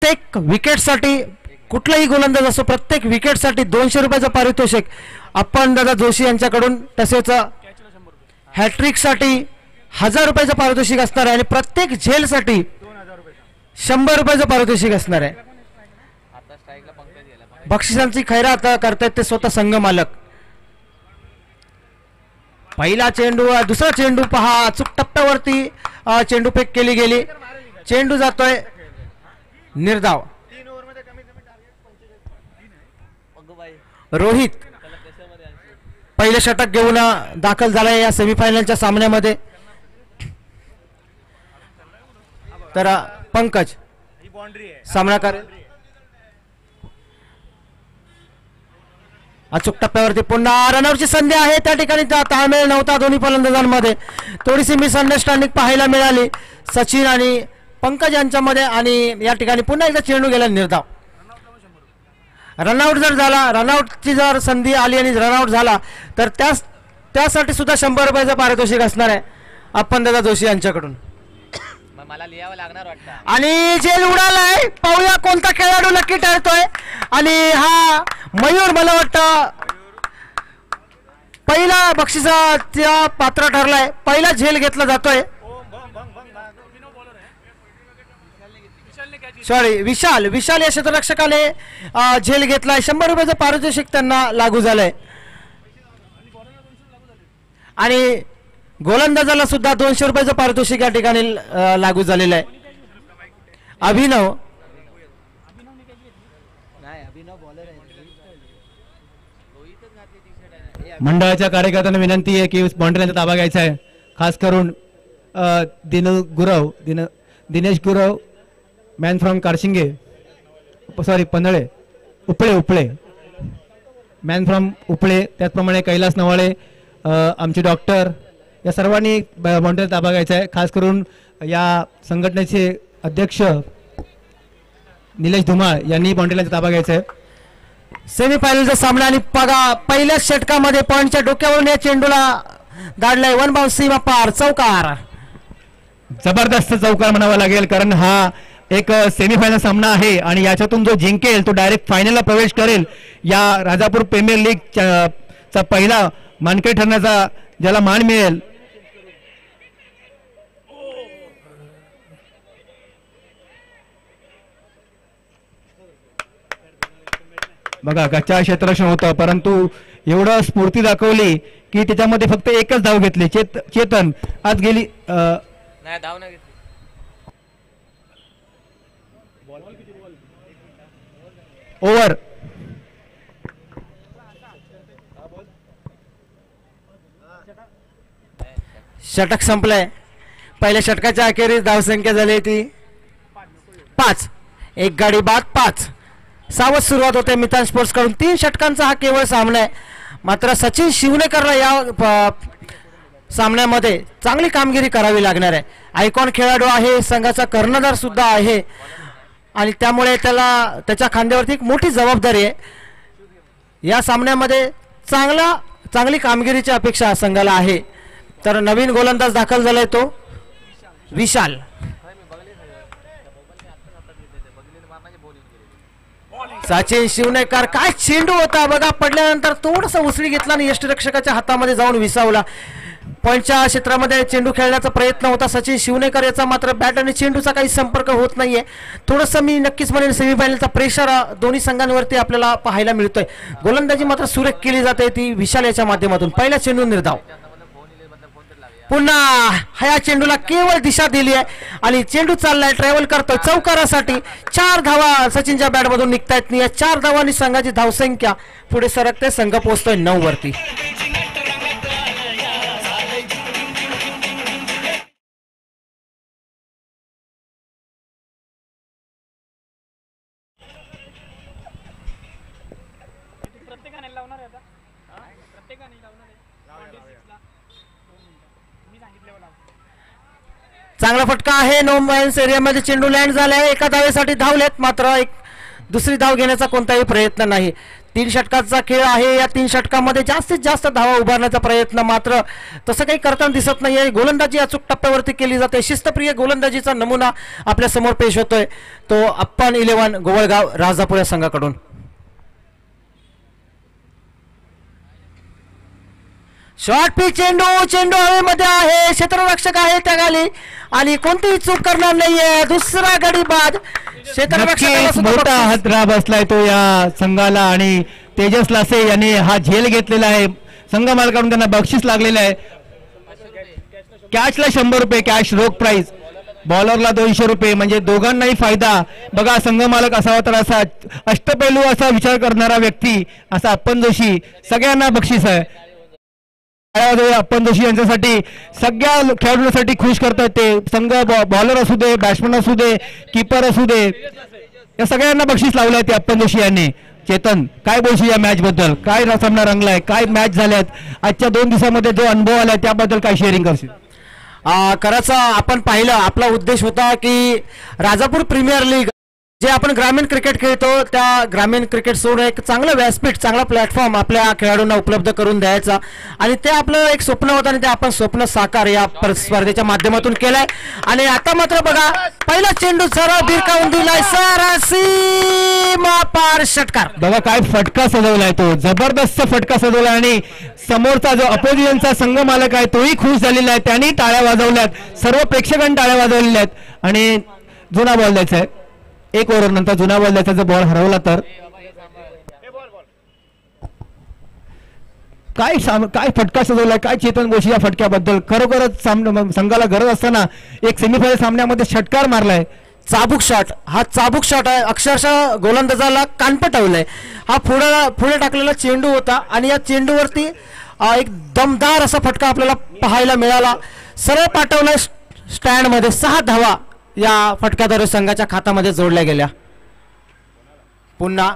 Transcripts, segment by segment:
प्रत्येक विकेटसाठी कुठलाही गोलंदाज असो प्रत्येक विकेटसाठी 200 रुपयाचं पारितोषिक अप्पन दादा जोशी यांच्याकडून, तसेच हॅट्रिकसाठी 1000 रुपयाचं पारितोषिक असणार आहे आणि प्रत्येक झेलसाठी 100 रुपयाचं पारितोषिक असणार आहे. बक्षिसांची खैरात करतायत ते स्वतः संघ मालक. पहिला चेंडू, दुसरा चेंडू पहा, अचूक टप्प्यावरती चेंडू फेक केली गेली. चेंडू जातोय निर्धाव. रोहित पहिले षटक घेऊन दाखल झालाय या सेमीफायनलच्या सामन्यामध्ये. तर पंकज सामना करेल. अचूक टप्प्यावरती पुन्हा रनआउटची संधी आहे. त्या ठिकाणी ताळमेळ नव्हता दोन्ही फलंदाजांमध्ये, थोडीशी मिसअंडरस्टँडिंग पाहायला मिळाली सचिन आणि पंकज यांच्यामध्ये आणि या ठिकाणी पुन्हा एकदा चेंडू गेला निर्धाव. रनआउट जर झाला, रनआउटची जर संधी आली आणि रनआउट झाला तर त्यासाठी सुद्धा 100 रुपयाचं पारितोषिक असणार आहे अप्पन दादा जोशी यांच्याकडून. मला लिहावं लागणार वाटतं. आणि झेल उडालाय, पाहूया कोणता खेळाडू नक्की ठरतोय. आणि हा मयूर मला वाटतं पहिला बक्षिसाचा पात्र ठरलाय, पहिला झेल घेतला जातोय. सॉरी विशाल या क्षेत्ररक्षकाने झेल घेतलाय. 100 रुपयाचं पारितोषिक त्यांना लागू झालंय आणि गोलंदाजाला सुद्धा 200 रुपयाचं पारितोषिक या ठिकाणी लागू झालेलं आहे. अभिनव मंडळाच्या कार्यकर्त्यांना विनंती आहे की बाउंड्रीचा ताबा घ्यायचा आहे. खास करून Dinesh Gurav man from Karshinge, sorry Panhale, Upale man from Upale, त्याचप्रमाणे कैलास नवाळे, आमचे डॉक्टर, या सर्वांनी बाउंड्रीचा ताबा घ्यायचा आहे. खास करून या संघटनेचे अध्यक्ष निलेश धुमाळ यांनी बाउंड्रीचा ताबा घ्यायचा आहे. सेमीफायनलचा सामना आणि बघा पहिल्याच षटकामध्ये पॉइंटच्या डोक्यावरून या चेंडूला दाडलाय. 1 बाउंस सीमा पार, चौकार, जबरदस्त चौकार म्हणावा लागेल, कारण हा एक सेमीफायनल सामना आहे आणि याच्यातून जो जिंकेल तो डायरेक्ट फायनलला प्रवेश करेल. या राजापूर प्रीमियर लीग चा पहिला मानकरी ठरण्याचा ज्याला मान मिळेल. बघा गच्चा क्षेत्ररक्षण होतं, परंतु एवढं स्फूर्ती दाखवली की त्याच्यामध्ये फक्त एकच धाव घेतली. चेतन आज गेली नाही धाव नाही घेतली. ओव्हर षटक संपलंय. पहिल्या षटकाच्या अखेरीस धावसंख्या झाली ती 5. एक गाडी बाद 5. सावध सुरुवात होते मितान स्पोर्ट्स कडून. 3 षटकांचा हा केवळ सामना आहे. मात्र सचिन शिवनेकरला या सामन्यामध्ये चांगली कामगिरी करावी लागणार आहे. आयकॉन खेळाडू आहे, संघाचा कर्णधार सुद्धा आहे आणि त्यामुळे त्याच्या खांद्यावरती एक मोठी जबाबदारी आहे. या सामन्यामध्ये चांगली कामगिरीची अपेक्षा संघाला आहे. तर नवीन गोलंदाज दाखल झालाय तो विशाल. सचिन शिवनेकर, काय चेंडू होता बघा, पडल्यानंतर थोडंसं उसळी घेतला आणि यष्टिरक्षकाच्या हातामध्ये जाऊन विसावला. पॉईंटच्या क्षेत्रामध्ये चेंडू खेळण्याचा प्रयत्न होता सचिन शिवनेकर याचा, मात्र बॅट आणि चेंडूचा काही संपर्क होत नाहीये. थोडंसं मी नक्कीच म्हणेन सेमीफायनलचा प्रेशर दोन्ही संघांवरती आपल्याला पाहायला मिळतोय. गोलंदाजी मात्र सुरेख केली जाते ती विशाल याच्या माध्यमातून. पहिला चेंडू निर्धाव, पुन्हा ह्या चेंडूला केवळ दिशा दिली आहे आणि चेंडू चाललाय, ट्रॅव्हल करतोय चौकारासाठी. 4 धावा सचिनच्या बॅटमधून निघतायत. या 4 धावांनी संघाची धावसंख्या पुढे सरकते, संघ पोहोचतोय 9 वरती. चांगला फटका आहे. नो बाउंस एरियामध्ये चेंडू लँड झालाय. एका धावेसाठी धावलेत, मात्र एक दुसरी धाव घेण्याचा कोणताही प्रयत्न नाही. 3 षटकाचा खेळ आहे. या 3 षटकामध्ये जास्तीत जास्त धावा उभारण्याचा प्रयत्न मात्र तसं काही करताना दिसत नाहीये. गोलंदाजी अचूक टप्प्यावरती केली जाते. शिस्तप्रिय गोलंदाजीचा नमुना आपल्या समोर पेश होतोय तो अप्पन 11 गोवळगाव राजापूर या संघाकडून. शॉर्ट पिच चेंडू हवेमध्ये आहे. क्षेत्ररक्षक आहे त्या खाली आणि कोणतीही चूक करणार नाहीये. दुसरा गडी बाद. नक्कीच मोठा हातरा बसलाय तो या संघाला आणि तेजस लासे यांनी हा झेल घेतलेला आहे. संघ मालकाकडून त्यांना बक्षीस लागलेलं आहे. कॅचला 100 रुपये कॅश रोख प्राइस, बॉलरला 200 रुपये, म्हणजे दोघांनाही फायदा. बघा संघ मालक असावा तर असा अष्टपैलू असा विचार करणारा व्यक्ती असा अप्पन जोशी, सगळ्यांना बक्षीस आहे. अप्पन जोशी यांच्यासाठी सगळ्या खेळाडूंसाठी खुश करतात ते. संघ बॉलर असू दे, बॅट्समन असू दे, कीपर असू दे, या सगळ्यांना बक्षीस लावलं आहे ते अप्पन जोशी यांनी. चेतन, काय बोलशील या मॅच बद्दल? काय सामना रंगलाय, काय मॅच झाल्यात आजच्या 2 दिवसामध्ये, जो अनुभव आलाय त्याबद्दल काय शेअरिंग करशील? खरंच आपण पाहिलं, आपला उद्देश होता की राजापूर प्रीमियर लीग जे आपण ग्रामीण क्रिकेट खेळतो त्या ग्रामीण क्रिकेट सोडून एक चांगलं व्यासपीठ, चांगला प्लॅटफॉर्म आपल्या खेळाडूंना उपलब्ध करून द्यायचा आणि ते आपलं एक स्वप्न होतं आणि ते आपण स्वप्न साकार या स्पर्धेच्या माध्यमातून केलंय. आणि आता मात्र बघा, पहिला चेंडू सरळ भिरकावून दिलाय, सीमा पार षटकार. बघा काय फटका सजवलाय तो, जबरदस्त फटका सजवलाय आणि समोरचा जो अपोजिशनचा संघ मालक आहे तोही खुश झालेला आहे. त्यांनी टाळ्या वाजवल्यात, सर्व प्रेक्षकांनी टाळ्या वाजवलेल्या आहेत. आणि जुना बॉल द्यायचा आहे 1 ओव्हर नंतर. जुना बॉल द्यायचा, जर बॉल हरवला तर काय फटका सजवलाय, काय चेतन बोशी या फटक्याबद्दल. खरोखरच संघाला गरज असताना एक सेमीफायनल सामन्यामध्ये षटकार मारलाय. चाबूक शॉट, हा चाबूक शॉट आहे. अक्षरशः गोलंदाजाला कानपटवलंय. हा पुढे टाकलेला चेंडू होता आणि या चेंडूवरती एक दमदार असा फटका आपल्याला पाहायला मिळाला. सरळ पाठवलाय स्टँडमध्ये. 6 धावा या फटक्याद्वारे संघाच्या खात्यामध्ये जोडल्या गेल्या. पुन्हा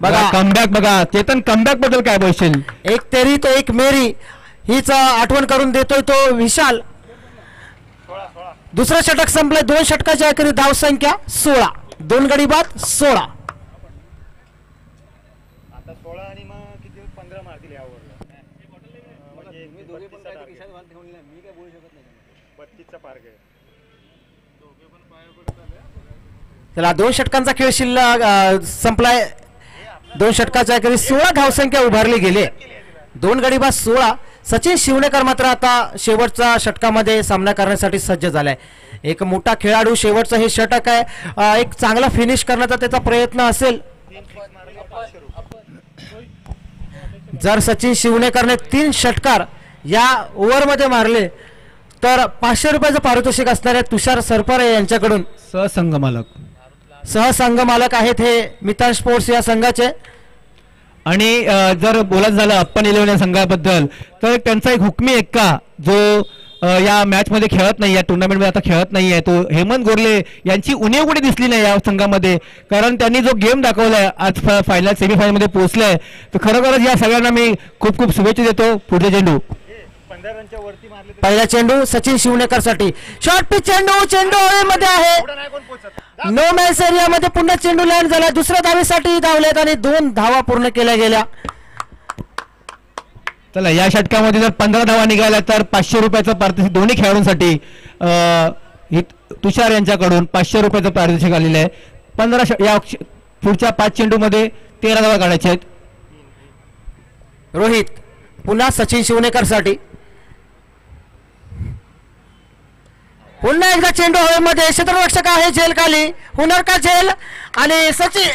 बघा कमबॅक. बघा चेतन, कमबॅक बद्दल काय बोलशील? एक तेरी तो एक मेरी हीच आठवण करून देतोय तो विशाल. दुसरं षटक संपलंय. 2 षटकाच्या अखेरी धाव संख्या 16, 2 गडी बाद 16. त्याला 2 षटकांचा खेळ शिल्लक संपलाय. 2 षटकाच्या अखेरी 16 धावसंख्या उभारली गेली. 2 गडी बाद 16. सचिन शिवणेकर मात्र आता शेवटच्या षटकामध्ये सामना करण्यासाठी सज्ज झालाय. एक मोठा खेळाडू, शेवटचं हे षटक आहे, एक चांगला फिनिश करण्याचा त्याचा प्रयत्न असेल. जर सचिन शिवणेकरने 3 षटकार या ओव्हरमध्ये मारले तर 500 रुपयाचं पारितोषिक असणाऱ्या तुषार सरपरे यांच्याकडून सहसंघ मालक आहेत हे मितान स्पोर्ट्स या संघाचे. आणि जर बोलायचं झालं अप्पन 11 या संघाबद्दल तर त्यांचा एक हुकमी एक्का जो या मॅच मध्ये खेळत नाही, या टुर्नामेंटमध्ये आता खेळत नाही आहे, तो हेमंत गोरले यांची उणीव कुठे दिसली नाही या संघामध्ये. कारण त्यांनी जो गेम दाखवलाय, आज फायनल सेमीफायनल मध्ये पोहोचलाय, तर खरोखरच या सगळ्यांना मी खूप खूप शुभेच्छा देतो. पुढचे चेंडू, पहिला चेंडू सचिन शिवणेकर साठी. शॉर्ट पिच चेंडू हवेमध्ये आहे. नो मॅच एरियामध्ये पुन्हा चेंडू लँड झाला. दुसऱ्या धावेसाठी धावलेत आणि 2 धावा पूर्ण केल्या गेल्या. चला, या षटकामध्ये जर 15 धावा निघाल्या तर 500 रुपयाचं पारितोषिक दोन्ही खेळाडूंसाठी तुषार यांच्याकडून 500 रुपयाचं पारितोषिक आलेलं आहे. 15 या पुढच्या 5 चेंडूमध्ये 13 धावा काढायच्या आहेत. रोहित पुन्हा सचिन शिवणेकर साठी. पुन्हा एकदा चेंडू हवेमध्ये. क्षेत्ररक्षक आहे झेल खाली. हुनर का झेल आणि सचिन.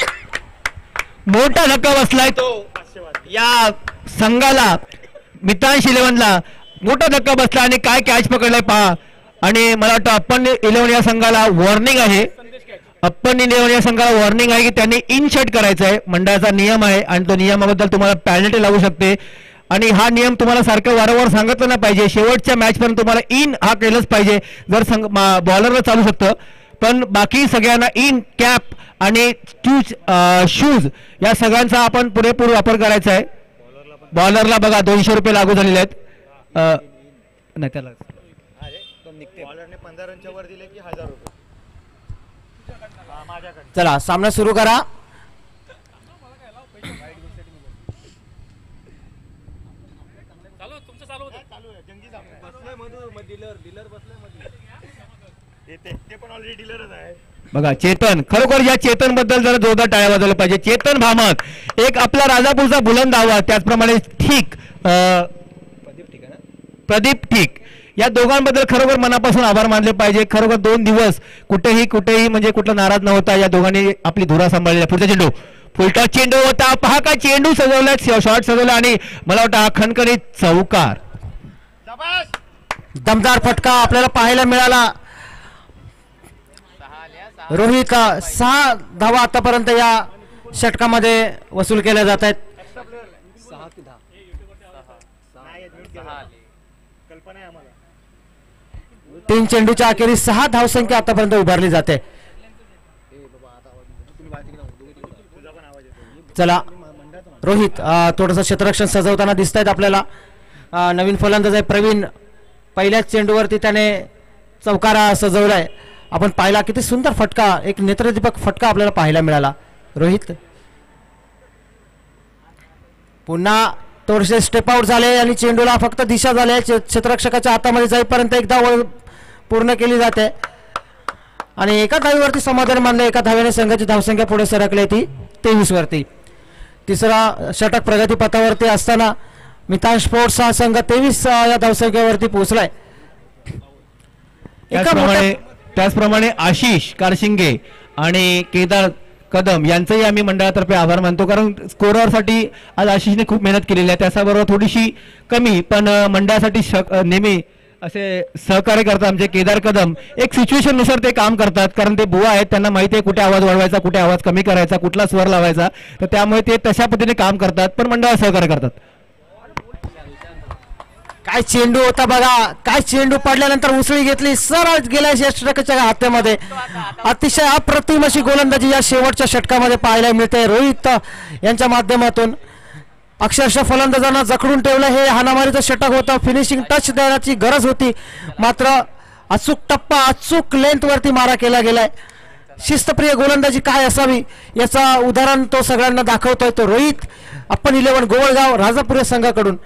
मोठा धक्का बसलाय तो या संघाला. मितान 11ला मोठा धक्का बसला आणि काय कॅच पकडलाय पहा. आणि मला वाटतं अप्पन 11 या संघाला वॉर्निंग आहे. अप्पन 11 या संघाला वॉर्निंग आहे की त्यांनी इन शट करायचं आहे. मंडळाचा नियम आहे आणि तो नियमाबद्दल तुम्हाला पॅनल्टी लागू शकते. आणि हा नियम तुम्हाला सारखं वारंवार सांगितलं नाही पाहिजे. शेवटच्या मॅच पर्यंत तुम्हाला इन हा केलंच पाहिजे. जर बॉलरला चालू शकतं, पण बाकी सगळ्यांना इन, कॅप आणि शूज या सगळ्यांचा आपण पुरेपूर वापर करायचा आहे. बॉलरला बघा 200 रुपये लागू झालेले आहेत. नाही त्याला चला सामना सुरू करा. बघा चेतन, खरोखर या चेतन बद्दल जरा जोरदार टाळ्या वाजवल्या पाहिजे. चेतन भामत, एक आपला राजापूरचा बुलंद आवाज, त्याचप्रमाणे ठीक प्रदीप ठीक, या दोघांबद्दल खरोखर मनापासून आभार मानले पाहिजे. खरोखर 2 दिवस कुठेही म्हणजे कुठला नाराज न होता या दोघांनी आपली धुरा सांभाळलेला. पुढचा चेंडू, फुलटा चेंडू होता, पहा काय चेंडू सजवला, शॉट सजवला आणि मला वाटतं हा खणखणीत चौकार. दमदार फटका आपल्याला पाहायला मिळाला. रोहित 6 धावा आतापर्यंत या षटकामध्ये वसूल केल्या जात आहेत. 3 चेंडूच्या अखेरीस 6 धावसंख्या आतापर्यंत उभारली जाते. चला रोहित थोडंसं क्षेत्ररक्षण सजवताना दिसत आहेत आपल्याला. नवीन फलंदाज आहे प्रवीण, पहिल्याच चेंडूवरती त्याने चौकारा सजवलाय. आपण पाहिला किती सुंदर फटका, एक नेत्रदीपक फटका आपल्याला पाहायला मिळाला. रोहित पुन्हा थोडेसे स्टेप आउट झाले आणि चेंडूला फक्त दिशा झाली. क्षेत्ररक्षकाच्या हातामध्ये जाईपर्यंत एकदा पूर्ण केली जाते आणि एका धावेवरती समाधान मानलं. एका धावेने संघाची धावसंख्या पुढे सरकली ती 23 वरती. तिसरा षटक प्रगतीपथावरती असताना मितान स्पोर्ट्स हा संघ 23 या धावसंख्येवरती पोहोचलाय. त्याचप्रमाणे आशिष कारशिंगे आणि केदार कदम यांचंही आम्ही मंडळातर्फे आभार मानतो, कारण स्कोररसाठी आज आशिषने खूप मेहनत केलेली आहे. त्याच्याबरोबर थोडीशी कमी पण मंडळासाठी नेहमी असे सहकार्य करतात आमचे केदार कदम. एक सिच्युएशन नुसार ते काम करतात, कारण ते बुवा आहेत, त्यांना माहिती आहे कुठे आवाज वाढवायचा, कुठे आवाज कमी करायचा, कुठला स्वर लावायचा, तर त्यामुळे ते तशा पद्धतीने काम करतात, पण मंडळात सहकार्य करतात. काय चेंडू होता बघा, काय चेंडू पडल्यानंतर उसळी घेतली, सरळ गेल्या षटकाच्या हातामध्ये. अतिशय अप्रतिम अशी गोलंदाजी या शेवटच्या षटकामध्ये पाहायला मिळते रोहित यांच्या माध्यमातून. अक्षरशः फलंदाजांना जखडून ठेवलं. हे हाणामारीचं षटक होतं, फिनिशिंग टच देण्याची गरज होती, मात्र अचूक टप्पा, अचूक लेंथ वरती मारा केला गेलाय. शिस्तप्रिय गोलंदाजी काय असावी याचा उदाहरण तो सगळ्यांना दाखवतोय तो रोहित. आपण 11 गोवळगाव राजापूर संघाकडून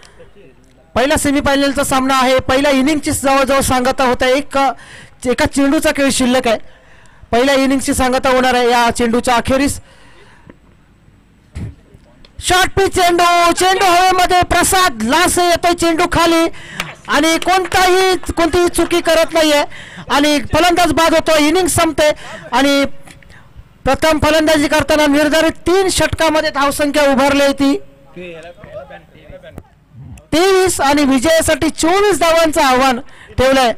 पहिला सेमीफायनलचा सामना आहे. पहिल्या इनिंगची जवळजवळ सांगता होता. एका चेंडूचा खेळ शिल्लक आहे. पहिल्या इनिंगची सांगता होणार आहे या चेंडूच्या अखेरीस. शॉर्ट पिच चेंडू हवेमध्ये, प्रसाद लासे येतोय चेंडू खाली आणि कोणतीही चुकी करत नाहीये आणि फलंदाज बाद होतो. इनिंग संपते आणि प्रथम फलंदाजी करताना निर्धारित 3 षटकामध्ये धावसंख्या उभारली होती 23 आणि विजयासाठी 24 धावांचं आव्हान ठेवलंय.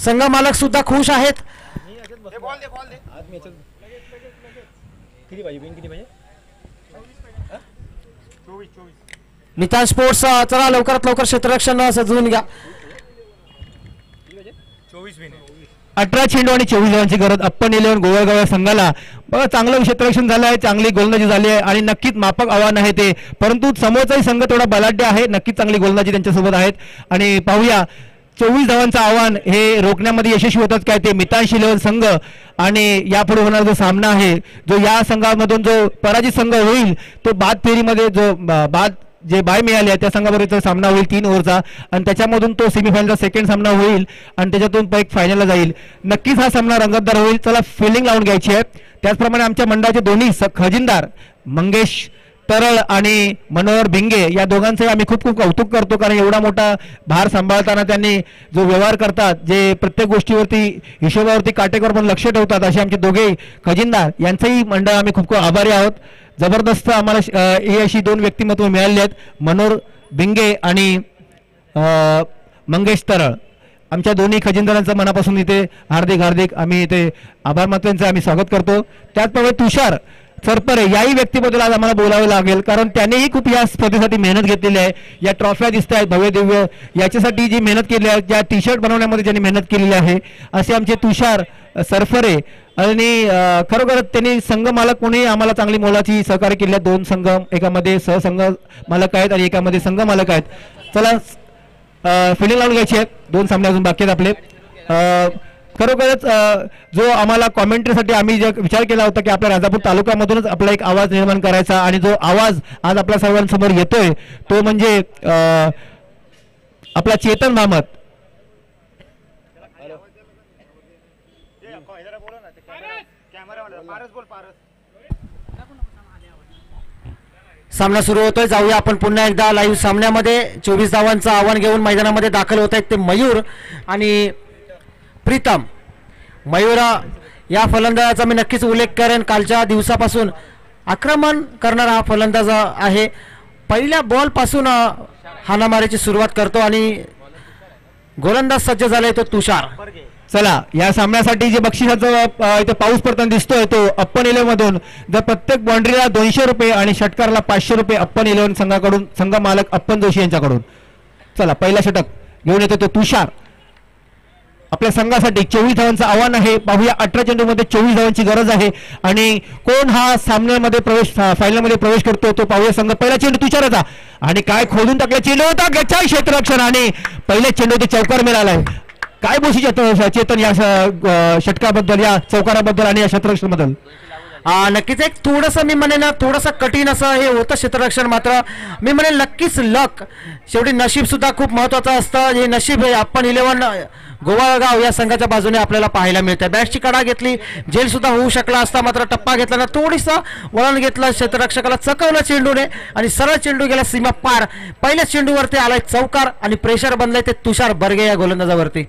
संघ मालक सुद्धा खुश आहेत. मितान स्पोर्ट्स चला लवकरात लवकर क्षेत्ररक्षण सजवून घ्या. 18 चेंडू आणि 24 धावांची गरज आपण 11 गोवळगाव या संघाला. बघा चांगलं क्षेत्ररक्षण झालं आहे, चांगली गोलंदाजी झाली आहे आणि नक्कीच माफक आव्हान आहे ते, परंतु समोरचाही संघ थोडा बलाढ्य आहे. नक्कीच चांगली गोलंदाजी त्यांच्यासोबत आहेत आणि पाहूया 24 धावांचं आव्हान हे रोखण्यामध्ये यशस्वी होतात काय ते मितान शिलेवन संघ. आणि यापुढे होणारा जो सामना आहे, जो या संघामधून जो पराजित संघ होईल तो बाद फेरीमध्ये जे बाय मिळाले त्या संघाबरोबर सामना होईल 3 ओव्हरचा आणि त्याच्यामधून तो सेमीफायनलचा सेकंड सामना होईल आणि त्याच्यातून एक फायनलला जाईल. नक्कीच हा सामना रंगतदार होईल. चला फिल्डिंग लावून घ्यायची आहे. त्याचप्रमाणे आमच्या मंडळाचे दोन्ही खजिनदार मंगेश तरळ आणि मनोहर भिंगे या दोघांचे आम्ही खूप खूप कौतुक करतो, कारण एवढा मोठा भार सांभाळताना त्यांनी जो व्यवहार करतात, जे प्रत्येक गोष्टीवरती हिशोबावरती काटेकोरपणे लक्ष ठेवतात, असे आमचे दोघे खजिनदार यांचंही मंडळ आम्ही खूप खूप आभारी आहोत. जबरदस्त आम्हाला ही अशी 2 व्यक्तिमत्व मिळाली आहेत, मनोहर भिंगे आणि मंगेश तरळ. आमच्या दोन्ही खजिनदारांचं मनापासून इथे हार्दिक आम्ही इथे आभार मानतो, यांचं आम्ही स्वागत करतो. त्याचप्रमाणे तुषार सरपरे याही व्यक्तीबद्दल आज आम्हाला बोलावं लागेल, कारण त्यांनीही खूप या स्पर्धेसाठी मेहनत घेतलेली आहे. या ट्रॉफ्या दिसत आहेत भव्य दिव्य, याच्यासाठी जी मेहनत केली आहे, ज्या टी शर्ट बनवण्यामध्ये ज्यांनी मेहनत केलेली आहे, असे आमचे तुषार सरफरे. आणि खरोखर त्यांनी संघ मालक कोणी आम्हाला चांगली मोलाची सहकार्य केली आहे. 2 संघ, एकामध्ये सहसंघ मालक आहेत आणि एकामध्ये संघ मालक आहेत. चला फिल्डिंग लावून घ्यायची आहे. 2 सामने अजून बाकी आहेत आपले. खरोखरच जो आम्हाला कॉमेंट्रीसाठी आम्ही जे विचार केला होता की आपल्या राजापूर तालुक्यामधूनच आपला एक आवाज निर्माण करायचा, आणि जो आवाज आज आपल्या सर्वांसमोर येतोय तो म्हणजे आपला चेतन भामत. सामना सुरू होतोय. जाऊया आपण पुन्हा एकदा लाईव्ह सामन्यामध्ये. 24 धावांचं आव्हान घेऊन मैदानामध्ये दाखल होत आहेत ते मयूर आणि प्रीतम. मयूर या फलंदाजाचा मी नक्कीच उल्लेख करेन. कालच्या दिवसापासून आक्रमण करणारा हा फलंदाज आहे. पहिल्या बॉल पासून हाणामारीची सुरुवात करतो आणि गोलंदाज सज्ज झालाय तो तुषार. चला, या सामन्यासाठी जे बक्षिसाचा इथे पाऊस पडताना दिसतोय तो अप्पन 11 मधून जर प्रत्येक बाउंड्रीला 200 रुपये आणि षटकारला 500 रुपये अप्पन 11 संघाकडून, संघ मालक अप्पन जोशी यांच्याकडून. चला, पहिला षटक घेऊन येतो तो तुषार. आपल्या संघासाठी 24 धावांचं आव्हान आहे. पाहूया 18 चेंडूमध्ये 24 धावांची गरज आहे आणि कोण हा सामन्यामध्ये प्रवेश, फायनलमध्ये प्रवेश करतो तो पाहूया. संघ पहिला चेंडू तुषाराचा आणि काय खोदून टाकला चेंडू होता. गच्चा क्षेत्ररक्षण आणि पहिल्या चेंडू ते चौकार मिळालाय. काय बोशी चेतन या षटकाबद्दल, या चौकाराबद्दल आणि या क्षेत्ररक्षणाबद्दल? नक्कीच एक थोडंसं मी म्हणेन थोडंसं कठीण असं हे होतं क्षेत्ररक्षण. मात्र मी म्हणेन नक्कीच लक, शेवटी नशीब सुद्धा खूप महत्वाचं असतं. हे नशीब हे आपण 11 गोवाळगाव या संघाच्या बाजूने आपल्याला पाहायला मिळतं. बॅटची कडा घेतली, झेल सुद्धा होऊ शकला असता, मात्र टप्पा घेतला, थोडीसा वळण घेतलं, क्षेत्ररक्षकाला चकवलं चेंडूने आणि सरळ चेंडू गेला सीमा पार. पहिल्याच चेंडूवरती आलाय चौकार आणि प्रेशर बनलंय ते तुषार बर्गे या गोलंदाजावरती.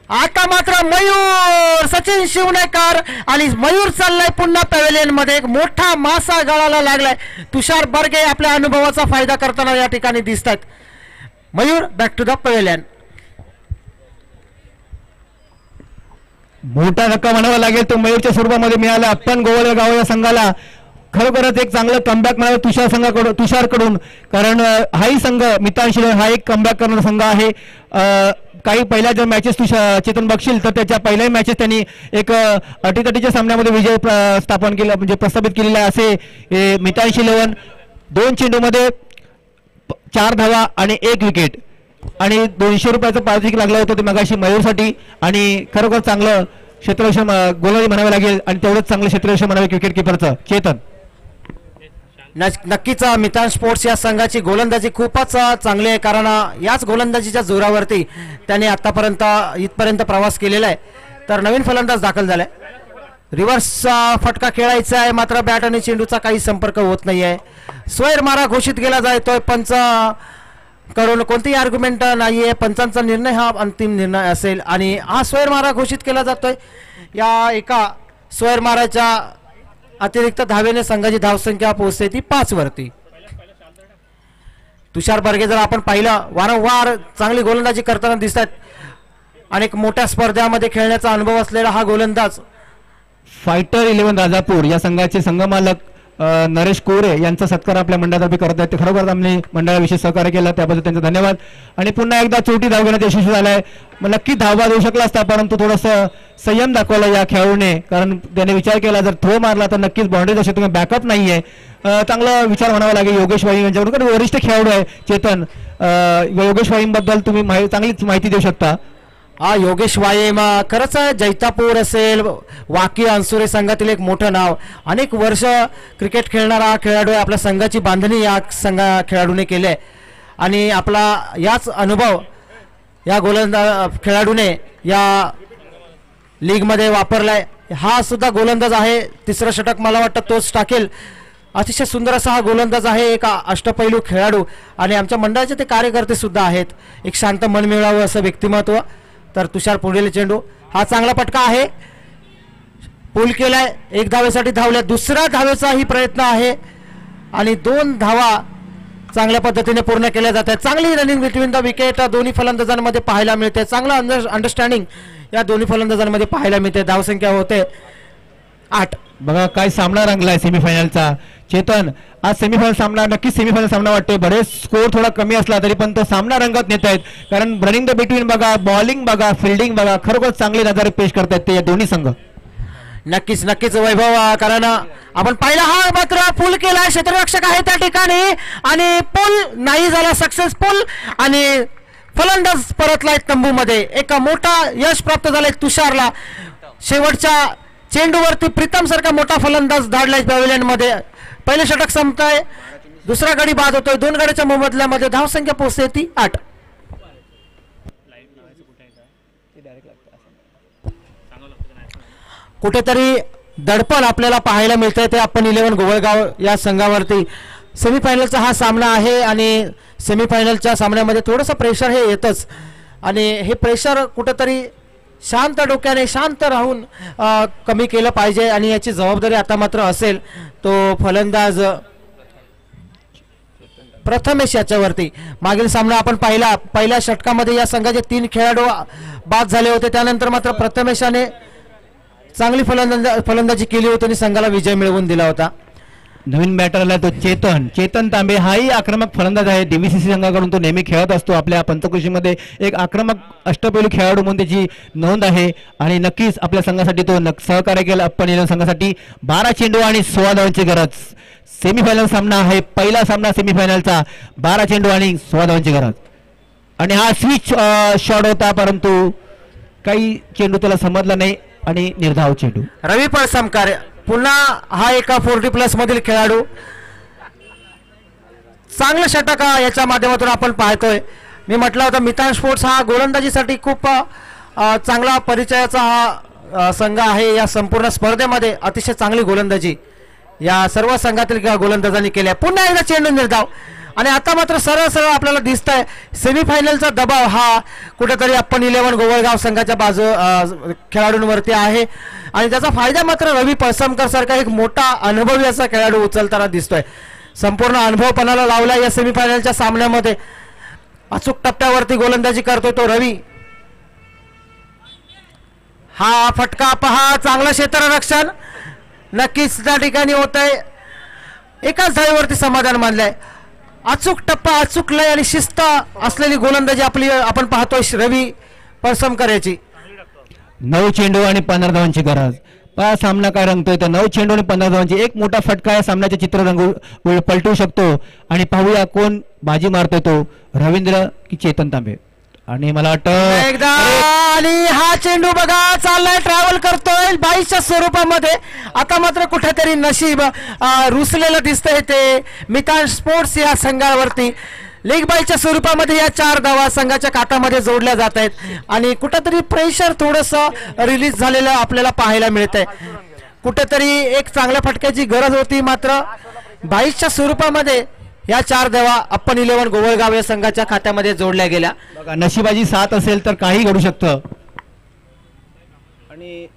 आता मात्र मयूर, सचिन शिवनेकर आणि मयूर चाललाय पुन्हा पॅव्हेलियन मध्ये. एक मोठा मासा गळाला लागलाय. तुषार बर्गे आपल्या अनुभवाचा फायदा करताना या ठिकाणी दिसतात. Mayur back to the pavilion. मोठा धक्का म्हणावा लागेल तो मयूरच्या स्वरूपामध्ये मिळाला अप्पन गोवाळगाव या संघाला. खरोखरच एक चांगलं कमबॅक मिळालं तुषारकडून, कारण हाही संघ मित्रांशी हा एक कमबॅक करणारा संघ आहे. काही पहिल्या जर मॅचेस चेतन बघशील तर त्याच्या पहिल्याही मॅचेस त्यांनी एक अटीतटीच्या सामन्यामध्ये विजय स्थापन केला, म्हणजे प्रस्थापित केलेला आहे. असे मित्रांशी 11 2 चेंडूमध्ये 4 धावा आणि 1 विकेट आणि 200 रुपयाचं पारितोषिक लागलं होतं ते मगाशी मयूरसाठी. आणि खरोखर चांगलं क्षेत्ररक्षण गोलंदाजी म्हणावं लागेल आणि तेवढंच चांगलं क्षेत्ररक्षण म्हणावे विकेट किपरचं. चेतन, नक्कीच मितान स्पोर्ट्स या संघाची गोलंदाजी खूपच चांगली आहे, कारण याच गोलंदाजीच्या जोरावरती त्याने आतापर्यंत इथपर्यंत प्रवास केलेला आहे. तर नवीन फलंदाज दाखल झालाय. रिव्हर्सचा फटका खेळायचा आहे, मात्र बॅट आणि चेंडूचा काही संपर्क होत नाही आहे. स्वैर मारा घोषित केला जातोय. पंच कडून कोणतीही आर्ग्युमेंट नाहीये. पंचांचा निर्णय हा अंतिम निर्णय असेल आणि हा स्वैर मारा घोषित केला जातोय. या एका स्वैर माराच्या अतिरिक्त धावेने संघाची धावसंख्या पोहोचते ती 5 वरती. तुषार बर्गे जर आपण पाहिलं वारंवार चांगली गोलंदाजी करताना दिसतात. अनेक मोठ्या स्पर्धामध्ये खेळण्याचा अनुभव असलेला हा गोलंदाज. फायटर 11 राजापूर या संघाचे संघमालक नरेश कोरे यांचा सत्कार आपल्या मंडळातर्फे करत आहेत. ते खरोखर आम्ही मंडळाला विशेष सहकार्य केलं, त्याबद्दल त्यांचा धन्यवाद. आणि पुन्हा एकदा चोटी धाव घेण्यात यशस्वी झालाय. नक्की धावा देऊ शकला असता, परंतु थोडंसं संयम दाखवला या खेळाडूने, कारण त्याने विचार केला जर थ्रो मारला तर नक्कीच बाउंड्री जसे तुम्ही बॅकअप नाहीये. चांगला विचार म्हणावा लागेल योगेश वाईम यांच्याकडून, कारण वरिष्ठ खेळाडू आहे. चेतन, योगेश वाईमबद्दल तुम्ही चांगलीच माहिती देऊ शकता. हा योगेश वायेम खरंच जैतापूर असेल, वाकी अंसुरे संघातील एक मोठं नाव. अनेक वर्ष क्रिकेट खेळणारा हा खेळाडू आहे. आपल्या संघाची बांधणी या खेळाडूने केली आहे आणि आपला याच अनुभव या गोलंदाज खेळाडूने या लीगमध्ये वापरलाय. हा सुद्धा गोलंदाज आहे. तिसरं षटक मला वाटतं तोच टाकेल. अतिशय सुंदर असा हा गोलंदाज आहे, एक अष्टपैलू खेळाडू आणि आमच्या मंडळाचे ते कार्यकर्ते सुद्धा आहेत. एक शांत मन मिळावं असं व्यक्तिमत्व. तर तुषार पुढील चेंडू, हा चांगला फटका आहे. पूल केलाय, 1 धावेसाठी धावल्या. दुसऱ्या धावेचाही प्रयत्न आहे आणि 2 धावा चांगल्या पद्धतीने पूर्ण केल्या जात आहेत. चांगली रनिंग बिटवीन द विकेट दोन्ही फलंदाजांमध्ये पाहायला मिळते. चांगला अंडरस्टँडिंग या दोन्ही फलंदाजांमध्ये पाहायला मिळते. धावसंख्या होते 8. बघा काय सामना रंगलाय सेमीफायनलचा. चेतन, आज सेमीफायनल सामना नक्कीच सेमीफायनल सामना वाटतोय. बरेच स्कोर थोडा कमी असला तरी पण तो सामना रंगत नेत आहेत, कारण रनिंग द बिटवीन बघा, बॉलिंग बघा, फिल्डिंग बघा, खरोखर चांगली नजारे पेश करतायत ते या दोन्ही संघ. नक्कीच नक्कीच वैभव, कारण आपण पाहिला हा मात्र पूल केला. क्षेत्ररक्षक आहे त्या ठिकाणी आणि पूल नाही झाला सक्सेसफुल आणि फलंदाज परतलाय तंबूमध्ये. एक मोठा यश प्राप्त झालंय तुषारला. शेवटच्या चेंडूवरती प्रीतम सारखा मोठा फलंदाज धाडलाय पॅव्हेलियन मध्ये. पहिले षटक संपतंय, दुसरा गडी बाद होतोय. 2 गड्याच्या मोबदल्यामध्ये धावसंख्या पोहोचते ती 8. कुठेतरी दडपण आपल्याला पाहायला मिळतंय ते आपण 11 गोवळगाव या संघावरती. सेमीफायनलचा हा सामना आहे आणि सेमीफायनलच्या सामन्यामध्ये थोडंसं प्रेशर हे येतच आणि हे प्रेशर कुठंतरी शांत डोक्याने शांत राहून कमी केलं पाहिजे आणि याची जबाबदारी आता मात्र असेल तो फलंदाज प्रथमेश याच्यावरती. मागील सामना आपण पाहिला, पहिल्या षटकामध्ये या संघाचे 3 खेळाडू बाद झाले होते, त्यानंतर मात्र प्रथमेशाने चांगली फलंदाजी केली होती आणि संघाला विजय मिळवून दिला होता. नवीन बॅटरला तो चेतन तांबे हाही आक्रमक फलंदाज आहे. डीव्हीसीसी संघाकडून तो नेहमी खेळत असतो. आपल्या पंचकृषीमध्ये एक आक्रमक अष्टपैलू खेळाडू म्हणून त्याची नोंद आहे आणि नक्कीच आपल्या संघासाठी तो सहकार्य केलं. आपण 11 संघासाठी 12 चेंडू आणि 16 धावांची गरज. सेमीफायनल सामना आहे, पहिला सामना सेमीफायनलचा. 12 चेंडू आणि 16 धावांची गरज आणि हा स्विच शॉट होता परंतु काही चेंडू त्याला समजला नाही आणि निर्धाव चेंडू. रवी पळसमकर पुन्हा हा एका 40+ मधील खेळाडू. चांगला षटक याच्या माध्यमातून आपण पाहतोय. मी म्हटलं होतं मितान स्पोर्ट्स हा गोलंदाजीसाठी खूप चांगला परिचयाचा हा संघ आहे. या संपूर्ण स्पर्धेमध्ये अतिशय चांगली गोलंदाजी या सर्व संघातील गोलंदाजांनी केल्या. पुन्हा एकदा चेंडू निर्धाव आणि आता मात्र सरळ सरळ आपल्याला दिसत आहे सेमीफायनलचा दबाव हा कुठेतरी आपण 11 गोवळगाव संघाच्या खेळाडूंवरती आहे आणि त्याचा फायदा मात्र रवी पळसमकर सारखा एक मोठा अनुभवी असा खेळाडू उचलताना दिसतोय. संपूर्ण अनुभवपणाला लावला या सेमीफायनलच्या सामन्यामध्ये. अचूक टप्प्यावरती गोलंदाजी करतोय तो रवी. हा फटका पहा, चांगलं क्षेत्ररक्षण नक्कीच त्या ठिकाणी होत आहे. एकाच धावेवरती समाधान मानलंय. अचूक टप्पा, अचूक लय आणि शिस्त असलेली गोलंदाजी आपण पाहतोय रवी पळसमकर याची. 9 चेंडू आणि 15 धावांची गरज. पहा सामना काय रंगतोय तर 9 चेंडू आणि 15 धावांची. एक मोठा फटका या सामन्याचे चित्र पलटू शकतो आणि पाहूया कोण बाजी मारतोय तो रवींद्र की चेतन तांबे. आणि मला वाटतं एकदा आणि हा चेंडू बघा चाललाय, ट्रॅव्हल करतोय 22च्या स्वरूपामध्ये. आता मात्र कुठेतरी नशीब रुसलेलं दिसतंय ते मितान स्पोर्ट्स या संघावरती. लीग बाईच्या स्वरूपामध्ये या 4 धावा संघाच्या खात्यामध्ये जोडल्या जात आहेत आणि कुठेतरी प्रेशर थोडंसं रिलीज झालेलं आपल्याला पाहायला मिळतंय. कुठेतरी एक चांगल्या फटक्याची गरज होती मात्र 22च्या स्वरूपामध्ये या 4 धावा आपण 11 गोवळगाव या संघाच्या खात्यामध्ये जोडल्या गेल्या. बघा नशिबाची साथ असेल तर काही घडू शकतं. आणि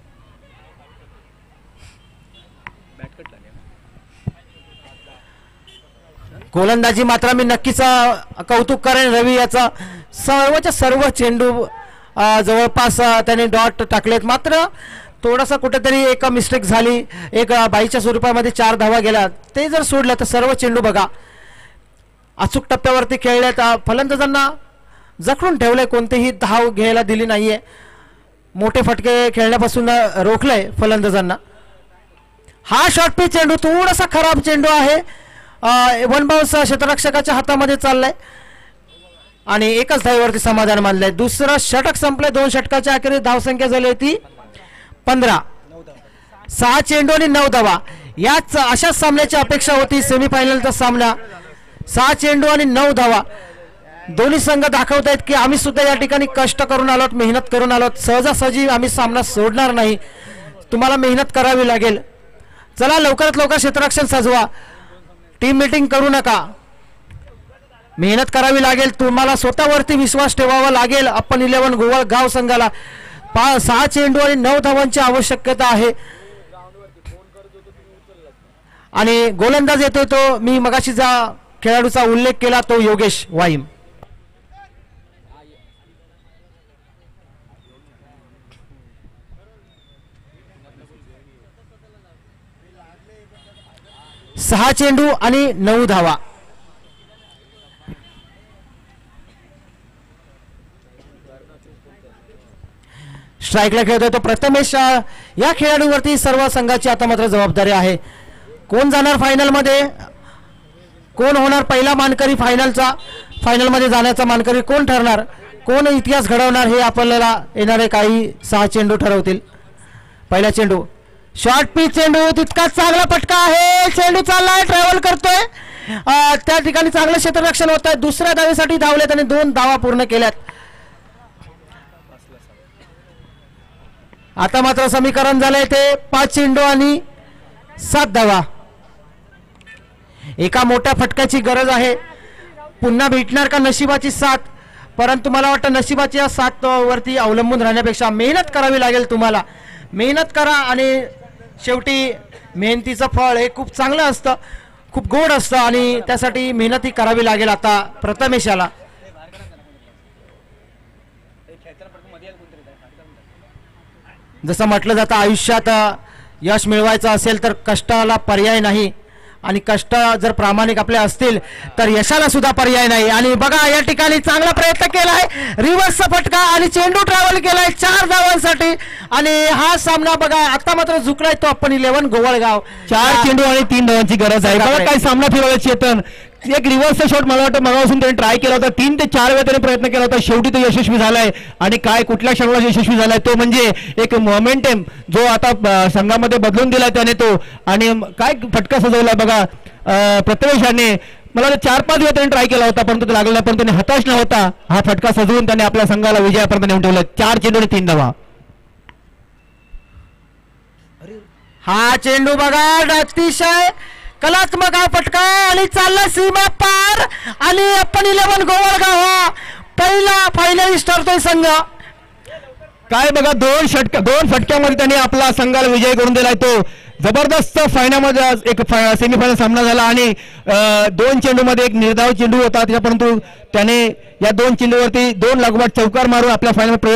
गोलंदाजी मात्र मी नक्कीच कौतुक करेन रवी याचा. सर्वच्या सर्व चेंडू जवळपास त्याने डॉट टाकलेत मात्र थोडासा कुठेतरी एक मिस्टेक झाली. एक 22च्या स्वरूपामध्ये 4 धावा गेल्या, ते जर सोडलं तर सर्व चेंडू बघा अचूक टप्प्यावरती खेळल्यात. फलंदाजांना जखडून ठेवलंय, कोणतीही धाव घ्यायला दिली नाहीये. मोठे फटके खेळण्यापासून रोखलंय फलंदाजांना. हा शॉर्ट पिच चेंडू थोडासा खराब चेंडू आहे. 1 बाउन्स क्षेत्ररक्षकाच्या हातामध्ये चाललाय आणि एकाच धावेवरती समाधान मानलंय. दुसरं षटक संपलंय. 2 षटकाच्या अखेरीस धावसंख्या झाली होती 15. 6 चेंडू आणि 9 धावा. याच अशाच सामन्याची अपेक्षा होती. सेमीफायनलचा सामना 6 चेंडू आणि 9 धावा. दोन्ही संघ दाखवत आहेत की आम्ही सुद्धा या ठिकाणी कष्ट करून आलोत, मेहनत करून आलोत. सहजासहजी आम्ही सामना सोडणार नाही, तुम्हाला मेहनत करावी लागेल. चला लवकरात लवकर क्षेत्ररक्षण सजवा, टीम मीटिंग करू नका, मेहनत करावी लागेल. तुम्हाला स्वतःवरती विश्वास ठेवावा लागेल. आपण 11 गोवळगाव संघाला 6 चेंडू आणि 9 धावांची आवश्यकता आहे आणि गोलंदाज येतोय तो मी मगाशी ज्या खेळाडूचा उल्लेख केला तो योगेश वाईम. सहा चेंडू आणि 9 धावा. स्ट्राईकला खेळतोय तो प्रथमेश. या खेळाडूवरती सर्व संघाची आता मात्र जबाबदारी आहे. कोण जाणार फायनल मध्ये, कोण होणार पहिला मानकरी फायनलचा, फायनल मध्ये जाण्याचा मानकरी कोण ठरणार, कोण इतिहास घडवणार हे आपल्याला येणारे काही 6 चेंडू ठरवतील. पहिला चेंडू शॉर्ट पिच चेंडू, तितकाच चांगला फटका आहे. चेंडू चाललाय, ट्रॅव्हल करतोय, त्या ठिकाणी चांगलं क्षेत्ररक्षण होत आहे. दुसऱ्या धावेसाठी धावलेत आणि 2 धावा पूर्ण केल्यात. आता मात्र समीकरण झालंय ते 5 चेंडू आणि 7 धावा. एका मोठ्या फटक्याची गरज आहे. पुन्हा भेटणार का नशिबाची साथ? परंतु मला वाटतं नशिबाची या साथ वरती अवलंबून राहण्यापेक्षा मेहनत करावी लागेल. तुम्हाला मेहनत करा आणि शेवटी मेहनतीचं फळ हे खूप चांगलं असतं, खूप गोड असतं आणि त्यासाठी मेहनत ही करावी लागेल. आता प्रथमेशाला जसं म्हटलं जातं आयुष्यात यश मिळवायचं असेल तर कष्टाला पर्याय नाही आणि कष्ट जर प्रामाणिक आपले असतील तर यशाला सुद्धा पर्याय नाही. आणि बघा या ठिकाणी चांगला प्रयत्न केलाय, रिव्हर्सचा फटका आणि चेंडू ट्रॅव्हल केलाय 4 धावांसाठी आणि हा सामना बघा आता मात्र झुकलाय तो आपण 11 गोवळगाव. 4 चेंडू आणि 3 धावांची गरज आहे. बघा काय सामना फिरवला चेतन. एक रिव्हर्सचा शॉट मला वाटतं मगापासून त्याने ट्राय केला होता, 3 ते 4 वेळा त्याने प्रयत्न केला होता, शेवटी तो यशस्वी झालाय. आणि काय कुठल्या क्षणाला यशस्वी झालाय तो म्हणजे एक मोमेंटम जो आता संघामध्ये बदलून दिलाय त्याने तो. आणि काय फटका सजवलाय बघा प्रथमेशाने. मला 4-5 वेळा त्याने ट्राय केला होता परंतु तो लागला नाही, पण त्याने हताश न होता हा फटका सजवून त्याने आपल्या संघाला विजयापर्यंत नेऊन ठेवला. 4 चेंडू आणि 3 धावा. हा चेंडू बघा अतिशय कलात्मक हा फटका आणि चालला सीमा पार आणि आपण 11 गोवळगाव हा पहिला फायनलिस्ट ठरतोय संघ. काय बघा 2 फटक्यामध्ये त्याने आपला संघाला विजय करून दिलाय. तो जबरदस्त फायनलमध्ये एक सेमीफायनल सामना झाला आणि 2 चेंडूमध्ये एक निर्धाव चेंडू होता परंतु त्याने या 2 चेंडूवरती 2 लागोपाठ चौकार मारून आपल्या फायनल प्रवेश